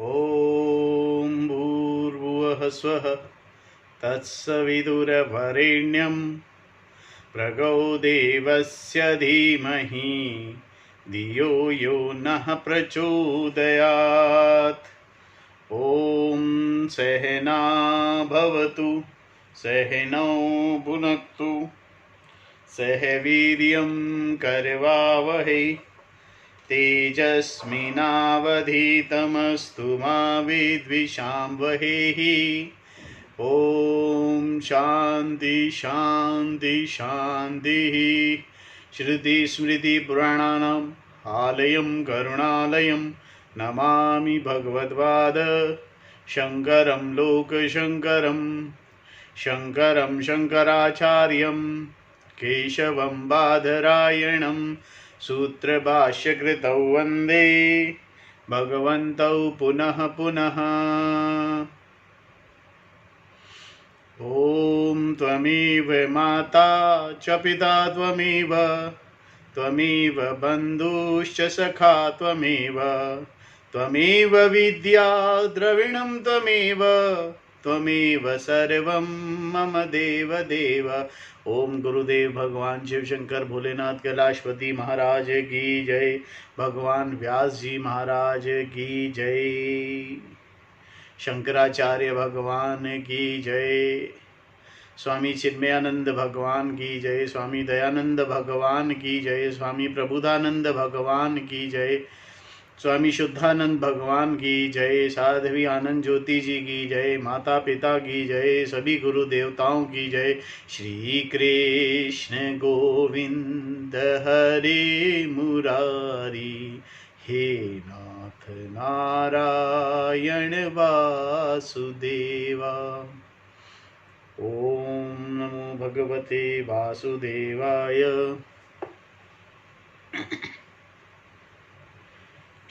ॐ भूर्भुवः स्वः तत्सवितुर्वरेण्यं भर्गो देवस्य धीमहि धियो यो नः प्रचोदयात्। ॐ सहना भवतु सहनौ भुनक्तु सह वीर्यं करवावहै तेजस्विनावधीतमस्तु मा विद्विषावहैः। ॐ शान्ति शान्ति शान्तिः। श्रुतिस्मृतिपुराणानाम् आलयं करुणालयं नमामि भगवद्पाद शङ्करं लोकशङ्करं शङ्करं शङ्कराचार्यं केशवं बादरायणं सूत्रभाष्यकृतौ वन्दे भगवन्तौ पुनः पुनः। ॐ त्वमेव माता च पिता त्वमेव त्वमेव बन्धुश्च सखा त्वमेव त्वमेव विद्या द्रविणं त्वमेव त्वमेव सर्वं मम देव देव। ओम गुरुदेव भगवान शिव शंकर भोलेनाथ कैलाशपति महाराज की जय। भगवान व्यास जी महाराज की जय। शंकराचार्य भगवान की जय। स्वामी चिन्मयानंद भगवान की जय। स्वामी दयानंद भगवान की जय। स्वामी प्रबुधानंद भगवान की जय। स्वामी शुद्धानंद भगवान की जय। साध्वी आनंद ज्योति जी की जय। माता पिता की जय। सभी गुरु देवताओं की जय। श्री कृष्ण गोविंद हरे मुरारी हे नाथ नारायण वासुदेवा। ओम नमो भगवते वासुदेवाय।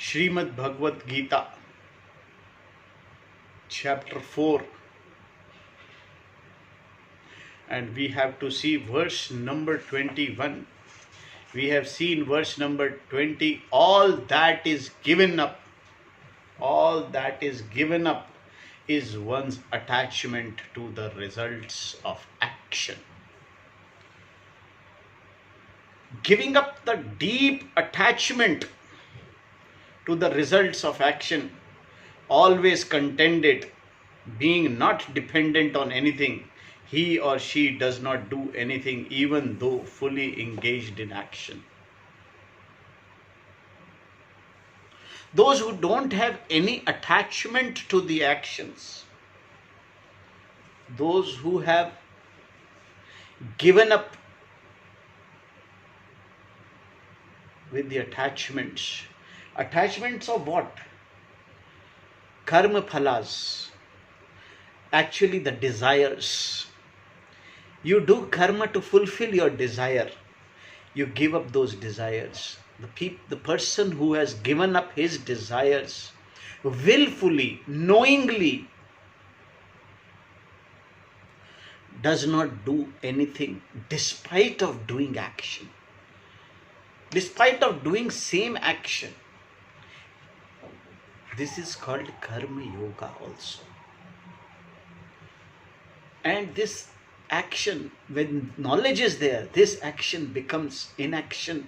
Srimad Bhagavad Gita, chapter 4, and we have to see verse number 21. We have seen verse number 20. All that is given up is one's attachment to the results of action. Giving up the deep attachment to the results of action, always contented, being not dependent on anything, he or she does not do anything even though fully engaged in action. Those who don't have any attachment to the actions, those who have given up with the attachments of what? Karma phalas, actually the desires. You do karma to fulfill your desire. You give up those desires. The person who has given up his desires willfully, knowingly, does not do anything despite of doing action, despite of doing same action. This is called karma yoga also. And this action, when knowledge is there, this action becomes inaction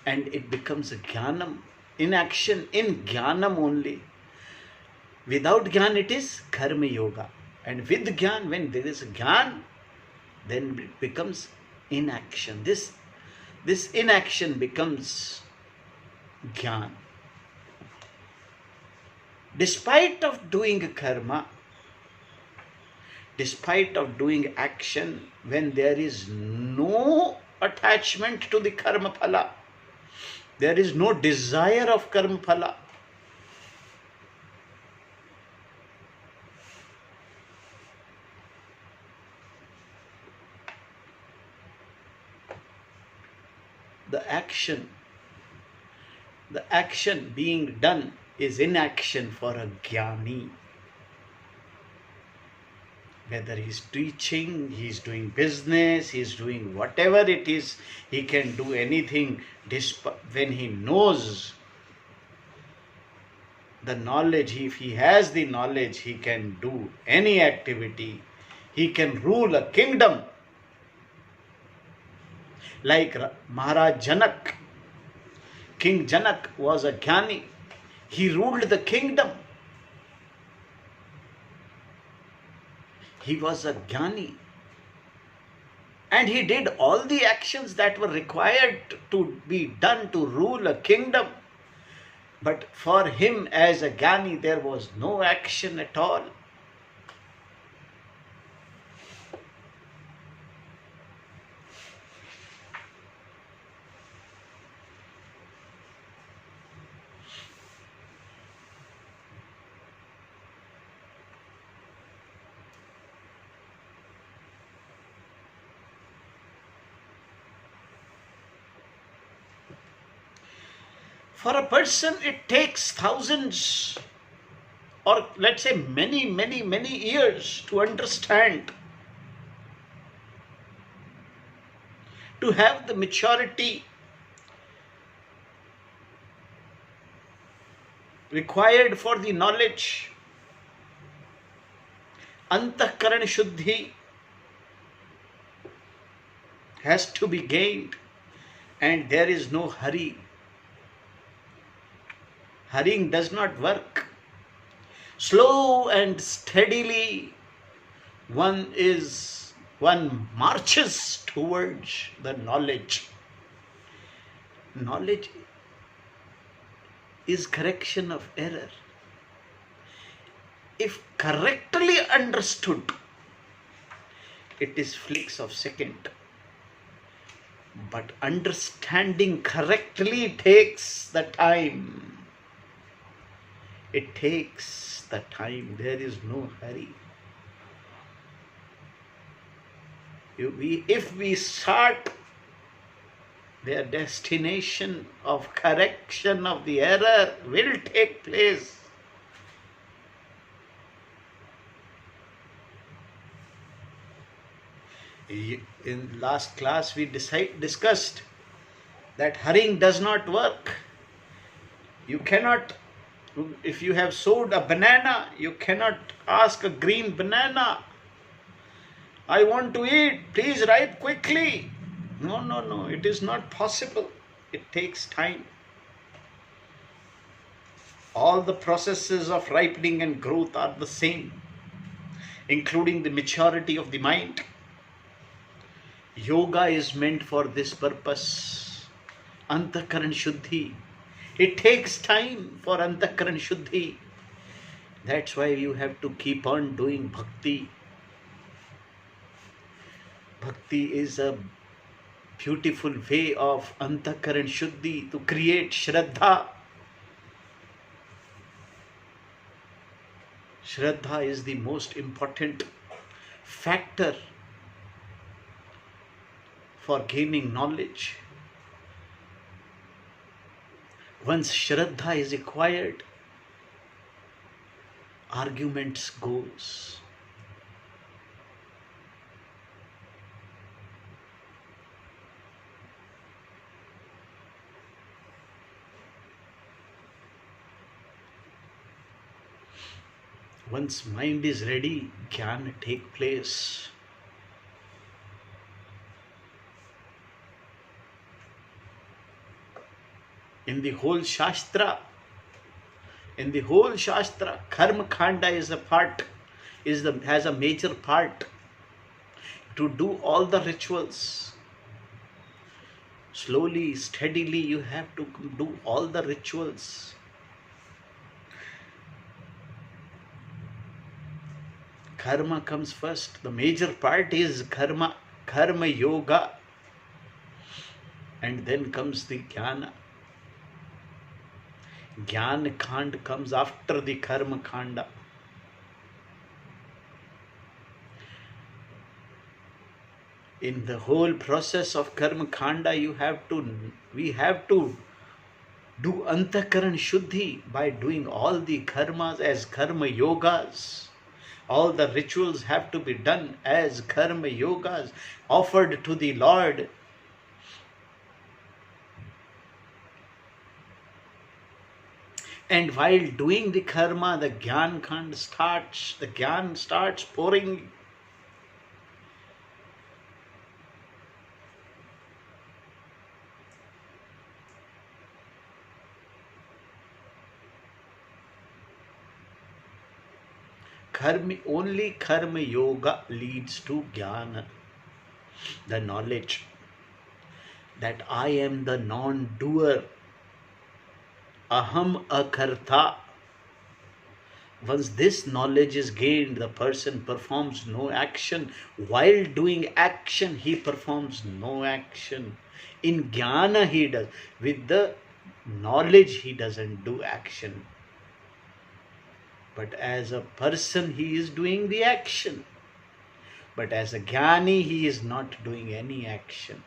and it becomes a jnanam. Inaction in jnanam only. Without jnana it is karma yoga. And with jnana, when there is a jnana, then it becomes inaction. This inaction becomes jnana. Despite of doing karma, despite of doing action, when there is no attachment to the karma phala, there is no desire of karma phala, the action being done is inaction for a jnani. Whether he's teaching, he's doing business, he's doing whatever it is, he can do anything when he knows The knowledge, if he has the knowledge, he can do any activity. He can rule a kingdom. Like Maharaj Janak. King Janak was a Jnani. He ruled the kingdom. He was a Jnani. And he did all the actions that were required to be done to rule a kingdom. But for him as a Jnani, there was no action at all. For a person, it takes thousands or let's say many, many, many years to understand, to have the maturity required for the knowledge. Antakaran Shuddhi has to be gained, and there is no hurry. Hurrying does not work. Slow and steadily one marches towards the knowledge. Knowledge is correction of error. If correctly understood, it is flicks of second. But understanding correctly takes the time. It takes the time. There is no hurry. If we start, their destination of correction of the error will take place. In last class we discussed that hurrying does not work. You cannot, if you have sowed a banana, you cannot ask a green banana, I want to eat, please ripe quickly. No, it is not possible. It takes time. All the processes of ripening and growth are the same, including the maturity of the mind. Yoga is meant for this purpose. Antakaran Shuddhi. It takes time for Antakaran Shuddhi. That's why you have to keep on doing bhakti. Bhakti is a beautiful way of Antakaran Shuddhi, to create Shraddha. Shraddha is the most important factor for gaining knowledge. Once Shraddha is acquired, arguments goes. Once mind is ready, Jnana take place. In the whole Shastra, Karma Khanda is a part, has a major part to do all the rituals. Slowly, steadily, you have to do all the rituals. Karma comes first. The major part is karma yoga, and then comes the jnana. Jnana Khand comes after the Karma Khanda. In the whole process of Karma Khanda, we have to do Antakaran Shuddhi by doing all the karmas as karma yogas. All the rituals have to be done as karma yogas, offered to the Lord. And while doing the karma, the Gyan starts pouring. Only karma yoga leads to jnana, the knowledge that I am the non-doer, aham akarta. Once this knowledge is gained, the person performs no action. While doing action, he performs no action. In jnana he does. With the knowledge, he doesn't do action. But as a person, he is doing the action. But as a jnani, he is not doing any action.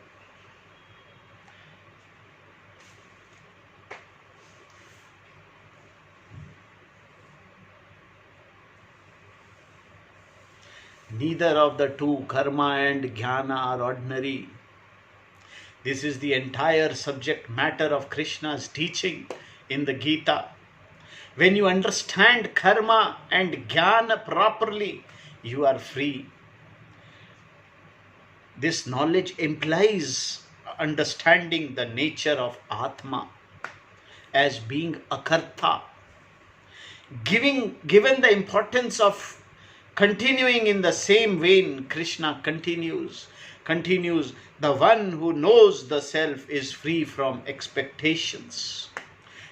Neither of the two, karma and jnana, are ordinary. This is the entire subject matter of Krishna's teaching in the Gita. When you understand karma and jnana properly, you are free. This knowledge implies understanding the nature of Atma as being akarta. Given the importance of continuing in the same vein, Krishna continues, the one who knows the self is free from expectations.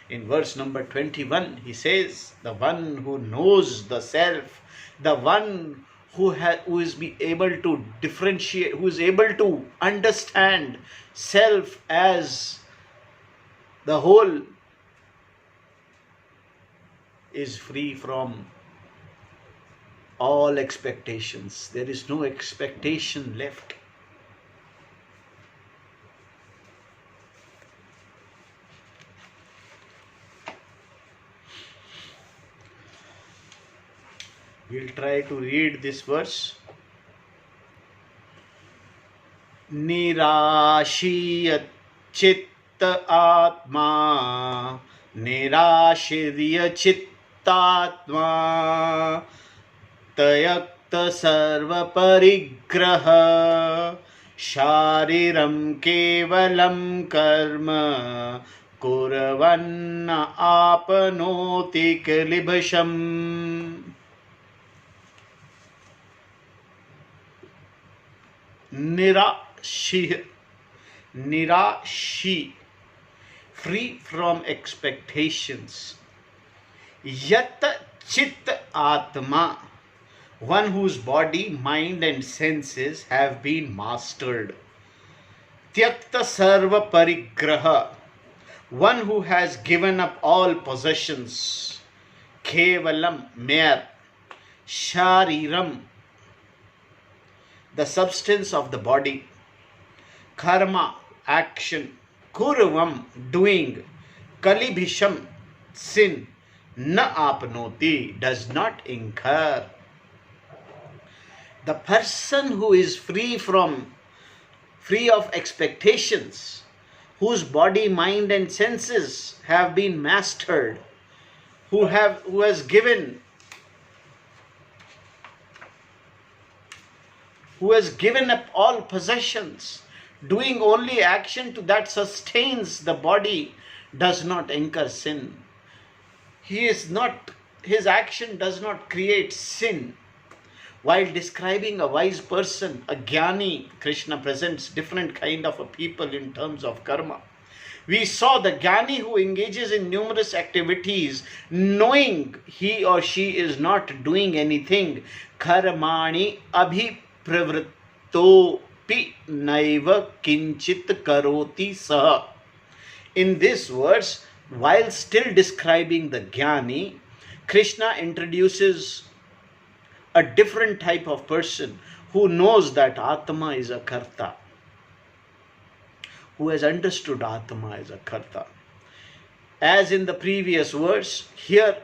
In verse number 21, he says, the one who knows the self, the one who is able to differentiate, who is able to understand self as the whole, is free from all expectations. There is no expectation left. We'll try to read this verse. Nirashiyat chitta atma, nirashirya chittatma, tayakta sarva parigraha, shariram kevalam karma, kurvanna apanoti kalibhasham. Nirashi, free from expectations. Yat chit atma, one whose body, mind and senses have been mastered. Tyakta sarva parigraha, one who has given up all possessions. Kevalam, mere. Shariram, the substance of the body. Karma, action. Kurvam, doing. Kalibhisham, sin. Na apnoti, does not incur. The person who is free of expectations, whose body, mind and senses have been mastered, who has given up all possessions, doing only action that sustains the body, does not incur sin. His action does not create sin. While describing a wise person, a jnani, Krishna presents different kind of a people in terms of karma. We saw the jnani who engages in numerous activities, knowing he or she is not doing anything. Karmani abhi pravrittopi naiva kinchit karoti saha. In this verse, while still describing the jnani, Krishna introduces a different type of person who knows that Atma is a karta, who has understood Atma as a karta. As in the previous verse, here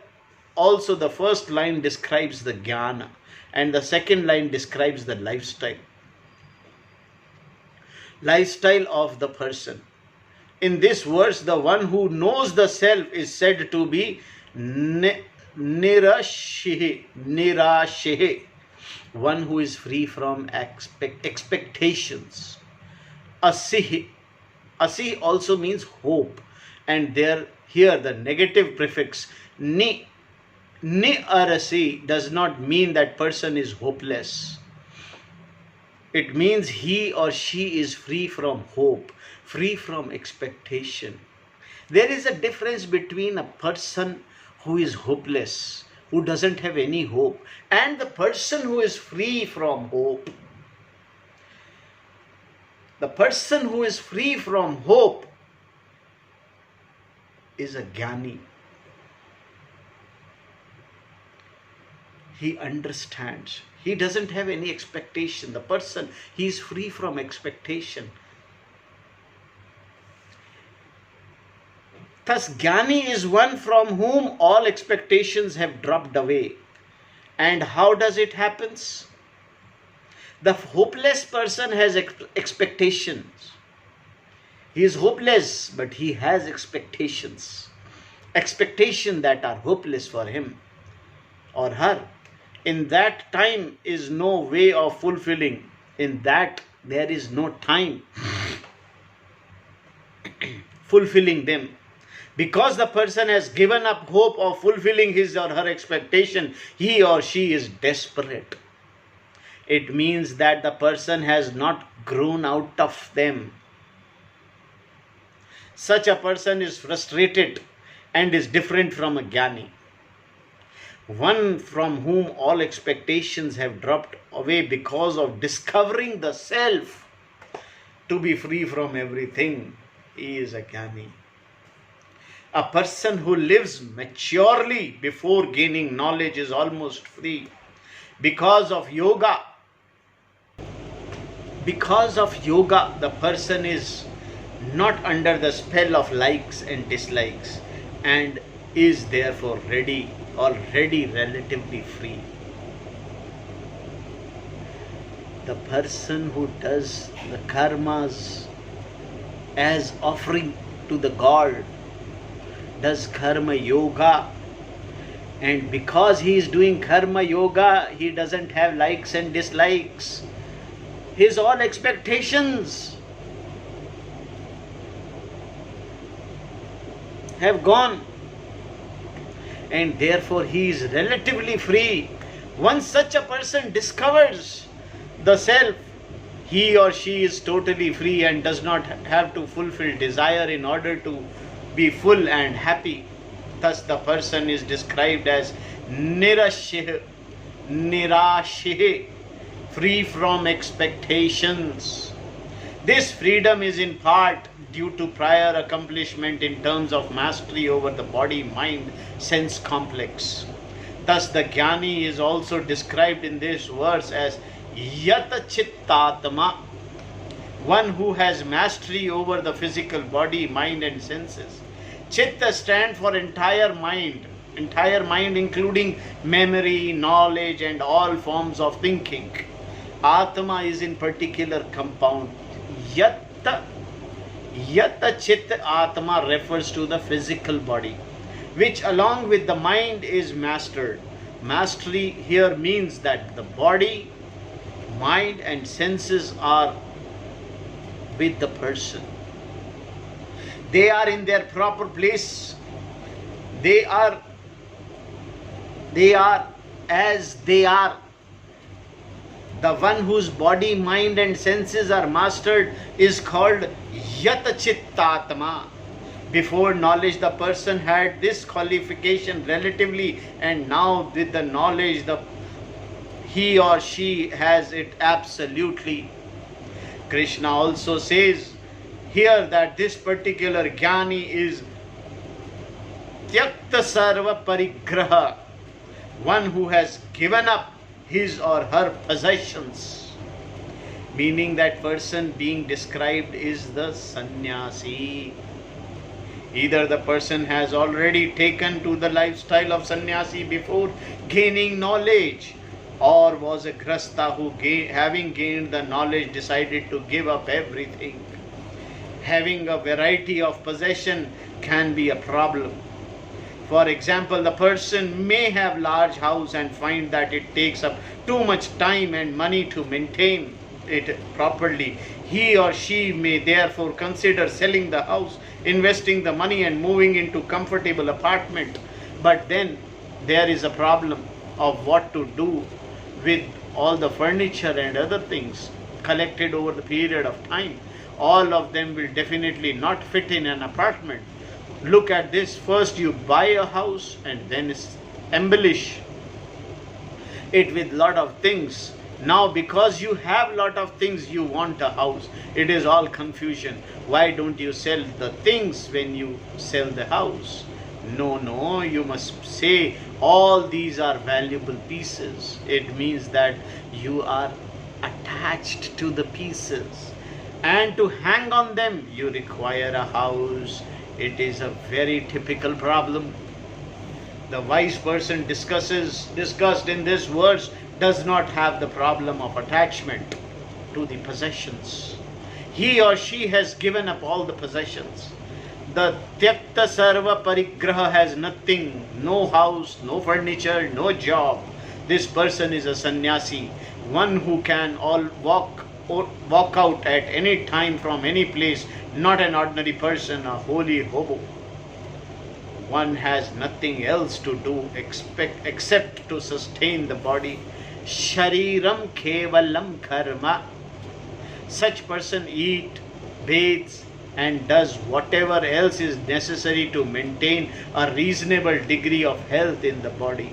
also the first line describes the jnana and the second line describes the lifestyle of the person. in this verse, the one who knows the self is said to be nirashihi, one who is free from expectations. Asihi also means hope, and here the negative prefix arasi does not mean that person is hopeless. It means he or she is free from hope, free from expectation. There is a difference between a person who is hopeless, who doesn't have any hope, and the person who is free from hope. The person who is free from hope is a jnani. He understands. He doesn't have any expectation. The person, he is free from expectation. Thus, jnani is one from whom all expectations have dropped away. And how does it happen? The hopeless person has expectations. He is hopeless, but he has expectations. Expectations that are hopeless for him or her. In that time is no way of fulfilling. In that there is no time fulfilling them. Because the person has given up hope of fulfilling his or her expectation, he or she is desperate. It means that the person has not grown out of them. Such a person is frustrated and is different from a jnani. One from whom all expectations have dropped away because of discovering the self to be free from everything. He is a jnani. A person who lives maturely before gaining knowledge is almost free. Because of yoga, the person is not under the spell of likes and dislikes and is therefore already relatively free. The person who does the karmas as offering to the God does karma yoga, and because he is doing karma yoga, he doesn't have likes and dislikes. His all expectations have gone, and therefore he is relatively free. Once such a person discovers the self, he or she is totally free and does not have to fulfill desire in order to be full and happy. Thus the person is described as nirashih, free from expectations. This freedom is in part due to prior accomplishment in terms of mastery over the body, mind, sense complex. Thus the jnani is also described in this verse as yata chittatma, one who has mastery over the physical body, mind and senses. Chitta stands for entire mind including memory, knowledge and all forms of thinking. Atma is in particular compound. Yatta Chitta Atma refers to the physical body, which along with the mind is mastered. Mastery here means that the body, mind and senses are with the person. They are in their proper place. They are as they are. The one whose body, mind and senses are mastered is called Yata Chittatma. Before knowledge, the person had this qualification relatively, and now with the knowledge, he or she has it absolutely. Krishna also says here that this particular jnani is Tyakta Sarva Parigraha, one who has given up his or her possessions, meaning that person being described is the sannyasi. Either the person has already taken to the lifestyle of sannyasi before gaining knowledge, or was a grasta who having gained the knowledge decided to give up everything. Having a variety of possession can be a problem. For example, the person may have large house and find that it takes up too much time and money to maintain it properly. He or she may therefore consider selling the house, investing the money and moving into comfortable apartment. But then there is a problem of what to do with all the furniture and other things collected over the period of time. All of them will definitely not fit in an apartment. Look at this. First you buy a house and then embellish it with lot of things. Now because you have lot of things, you want a house. It is all confusion. Why don't you sell the things when you sell the house? No, you must say all these are valuable pieces. It means that you are attached to the pieces, and to hang on them you require a house. It is a very typical problem. The wise person discussed in this verse does not have the problem of attachment to the possessions. He or she has given up all the possessions. The Tyakta Sarva Parigraha has nothing, no house, no furniture, no job. This person is a sannyasi, one who can all walk out at any time from any place, not an ordinary person, a holy hobo. One has nothing else to do except to sustain the body. Shariram kevalam karma. Such person eat, bathes and does whatever else is necessary to maintain a reasonable degree of health in the body.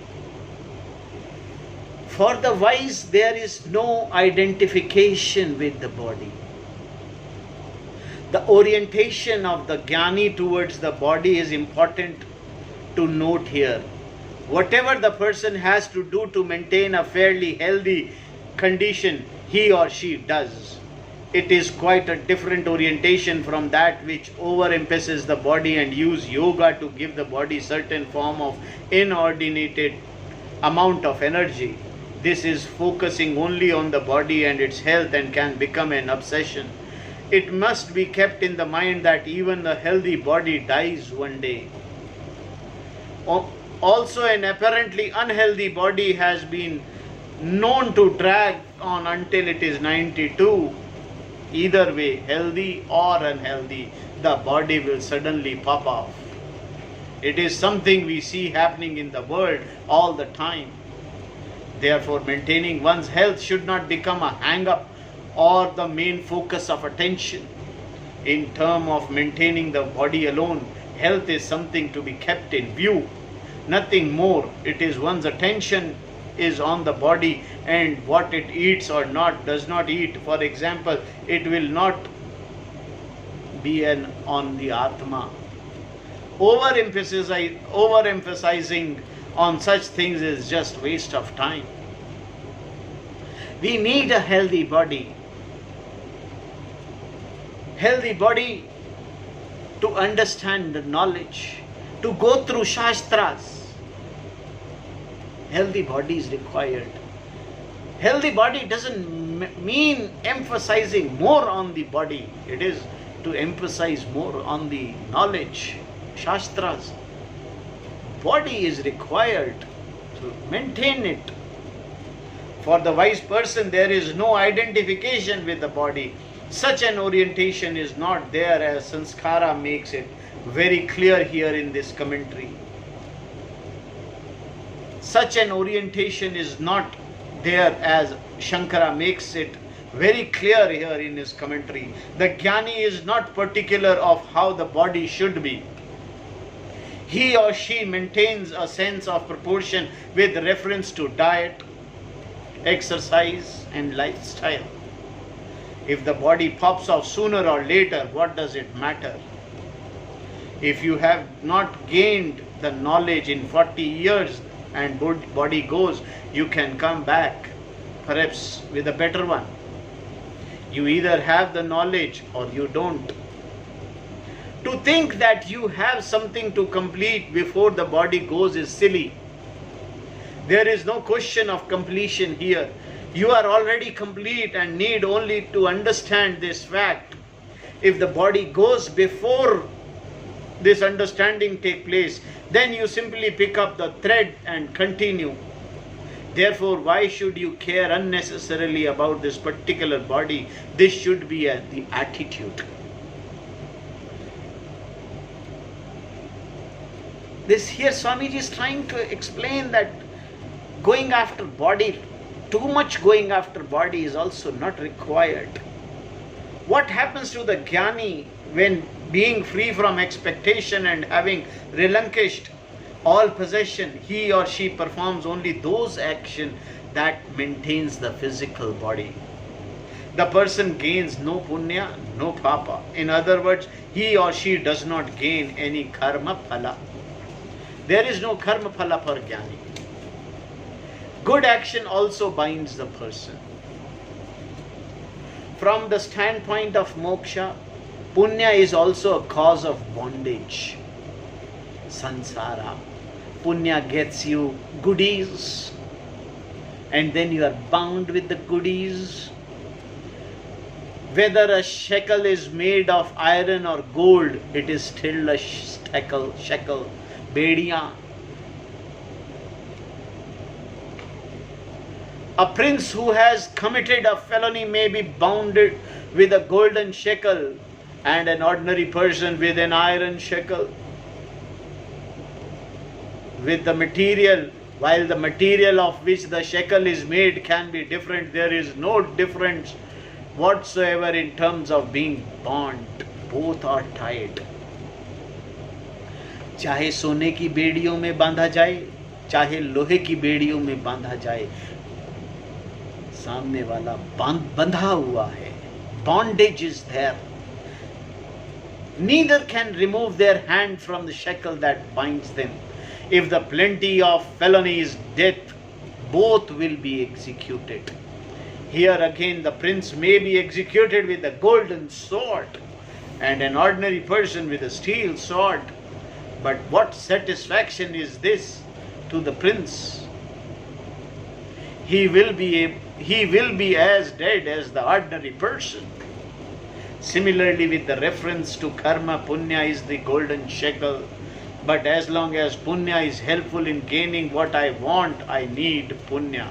For the wise, there is no identification with the body. The orientation of the jnani towards the body is important to note here. Whatever the person has to do to maintain a fairly healthy condition, he or she does. It is quite a different orientation from that which overemphasis the body and use yoga to give the body certain form of inordinate amount of energy. This is focusing only on the body and its health and can become an obsession. It must be kept in the mind that even a healthy body dies one day. Also, an apparently unhealthy body has been known to drag on until it is 92. Either way, healthy or unhealthy, the body will suddenly pop off. It is something we see happening in the world all the time. Therefore, maintaining one's health should not become a hang-up or the main focus of attention. In terms of maintaining the body alone, health is something to be kept in view. Nothing more. It is one's attention is on the body and what it eats or does not eat. For example, it will not be on the Atma. Overemphasizing on such things is just waste of time. We need a healthy body. Healthy body to understand the knowledge, to go through Shastras. Healthy body is required. Healthy body doesn't mean emphasizing more on the body. It is to emphasize more on the knowledge, Shastras. Body is required to maintain it. For the wise person, there is no identification with the body. Such an orientation is not there, as Sanskara makes it very clear here in this commentary. Such an orientation is not there, as Shankara makes it very clear here in his commentary. The jnani is not particular of how the body should be. He or she maintains a sense of proportion with reference to diet, exercise and lifestyle. If the body pops off sooner or later, what does it matter? If you have not gained the knowledge in 40 years and body goes, you can come back perhaps with a better one. You either have the knowledge or you don't. To think that you have something to complete before the body goes is silly. There is no question of completion here. You are already complete and need only to understand this fact. If the body goes before this understanding take place, then you simply pick up the thread and continue. Therefore, why should you care unnecessarily about this particular body? This should be the attitude. This here Swamiji is trying to explain that going after body, too much going after body is also not required. What happens to the jnani when being free from expectation and having relinquished all possession, he or she performs only those actions that maintains the physical body. The person gains no punya, no papa. In other words, he or she does not gain any karma phala. There is no karma phala for jnani. Good action also binds the person. From the standpoint of moksha, punya is also a cause of bondage. Sansara. Punya gets you goodies, and then you are bound with the goodies. Whether a shekel is made of iron or gold, it is still a shekel, bediya. A prince who has committed a felony may be bounded with a golden shekel, and an ordinary person with an iron shekel. With the material, while the material of which the shekel is made can be different, there is no difference whatsoever in terms of being bound. Both are tied. चाहे सोने की बेड़ियों में बांधा जाए, चाहे लोहे की बेड़ियों में बांधा जाए, सामने वाला बंधा हुआ है. Bondage is there. Neither can remove their hand from the shekel that binds them. If the plenty of felony is death, both will be executed. Here again the prince may be executed with a golden sword and an ordinary person with a steel sword. But what satisfaction is this to the prince? He will be as dead as the ordinary person. Similarly, with the reference to karma, punya is the golden shekel. But as long as punya is helpful in gaining what I want, I need punya.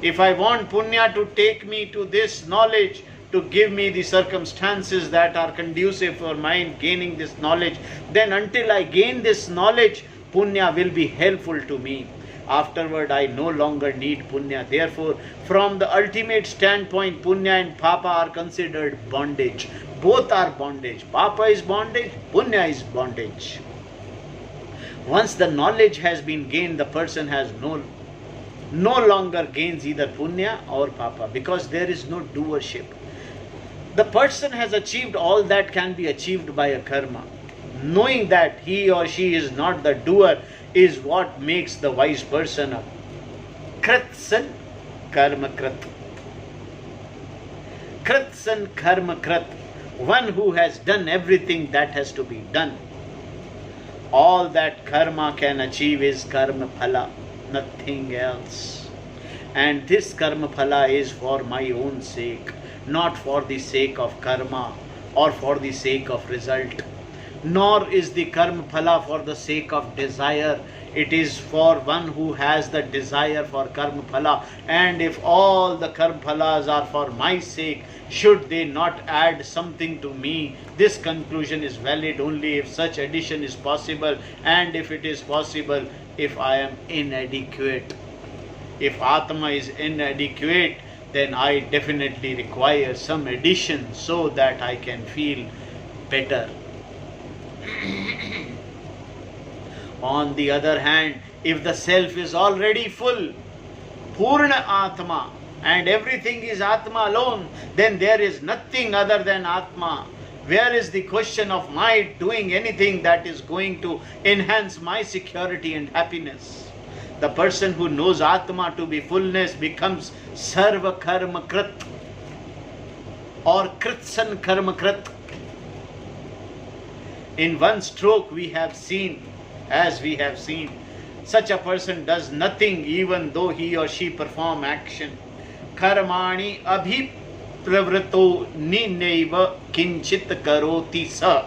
If I want punya to take me to this knowledge, to give me the circumstances that are conducive for my gaining this knowledge, then until I gain this knowledge, punya will be helpful to me. Afterward, I no longer need punya. Therefore, from the ultimate standpoint, punya and papa are considered bondage. Both are bondage. Papa is bondage, punya is bondage. Once the knowledge has been gained, the person has no longer gains either punya or papa, because there is no doership. The person has achieved all that can be achieved by a karma. Knowing that he or she is not the doer is what makes the wise person a kritsan karma krit. Kritsan karma krit, one who has done everything that has to be done. All that karma can achieve is karma phala, nothing else. And this karma phala is for my own sake, not for the sake of karma or for the sake of result. Nor is the karma phala for the sake of desire. It is for one who has the desire for karma phala. And if all the karma phalas are for my sake, should they not add something to me? This conclusion is valid only if such addition is possible, and if it is possible, if I am inadequate. If Atma is inadequate, then I definitely require some addition so that I can feel better. On the other hand, if the self is already full, Purna Atma, and everything is Atma alone, then there is nothing other than Atma. Where is the question of my doing anything that is going to enhance my security and happiness? The person who knows Atma to be fullness becomes Sarva Karma Krit or Kritsan Karma Krit. In one stroke we have seen, as we have seen, such a person does nothing even though he or she perform action. Karmani प्रवृत्तो निनैव किंचित करोति स.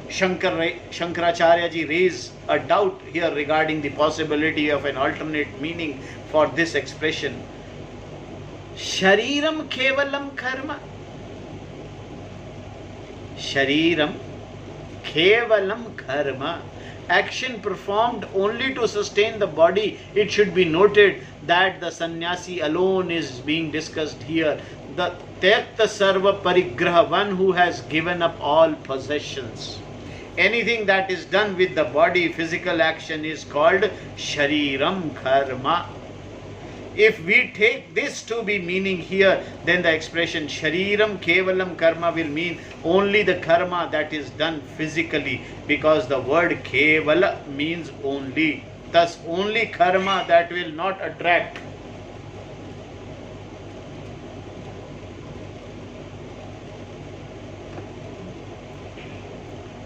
Shankaracharya ji raised a doubt here regarding the possibility of an alternate meaning for this expression. Shariram kevalam karma. Shariram kevalam karma. Action performed only to sustain the body. It should be noted that the sannyasi alone is being discussed here. The Tyakta Sarva Parigraha, one who has given up all possessions. Anything that is done with the body, physical action, is called Shariram Karma. If we take this to be meaning here, then the expression Shariram Kevalam Karma will mean only the karma that is done physically, because the word Kevala means only. Thus, only karma that will not attract.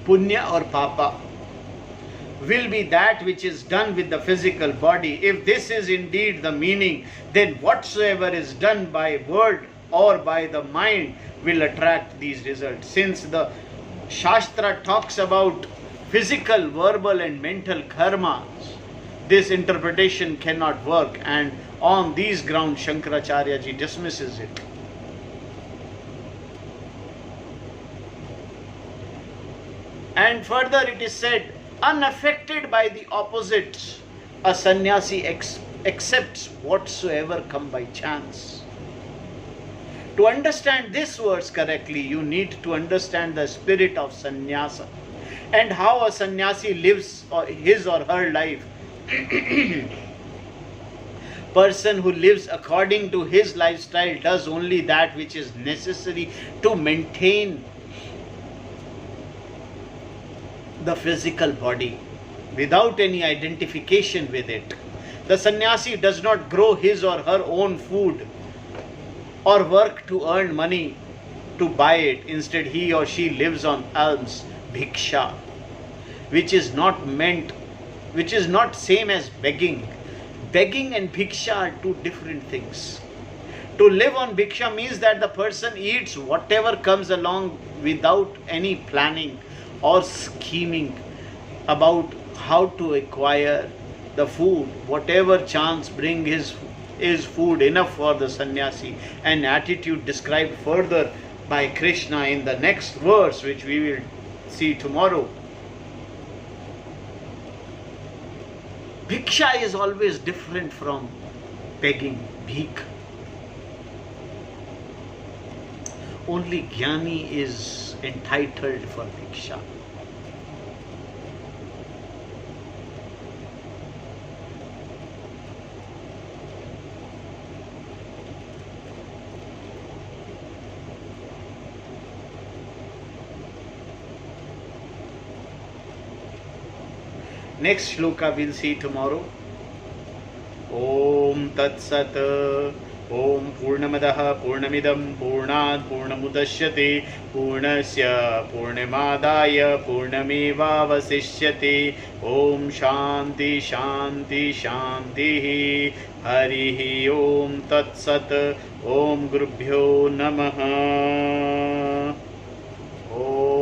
Punya or papa will be that which is done with the physical body. If this is indeed the meaning, then whatsoever is done by word or by the mind will attract these results. Since the Shastra talks about physical, verbal and mental karmas, this interpretation cannot work, and on these grounds Shankaracharya ji dismisses it. And further it is said, unaffected by the opposites, a sannyasi accepts whatsoever come by chance. To understand this verse correctly, you need to understand the spirit of sannyasa and how a sannyasi lives his or her life. Person who lives according to his lifestyle does only that which is necessary to maintain the physical body without any identification with it. The sannyasi does not grow his or her own food or work to earn money to buy it. Instead, he or she lives on alms, bhiksha, which is not same as begging. Begging and bhiksha are two different things. To live on bhiksha means that the person eats whatever comes along without any planning or scheming about how to acquire the food. Whatever chance bring is food enough for the sannyasi, an attitude described further by Krishna in the next verse, which we will see tomorrow. Bhiksha is always different from begging, bhik. Only Jnani is entitled for bhiksha. Next shloka we'll see tomorrow. Om Tat Sat. Om Purnamadaha Purnamidam Purnat Purnamudashyate Purnasya Purnamadaya Purnameva Vasishyate. Om Shanti Shanti Shanti. Harihi Om Tat Sat. Om Gurubhyo Namaha. Om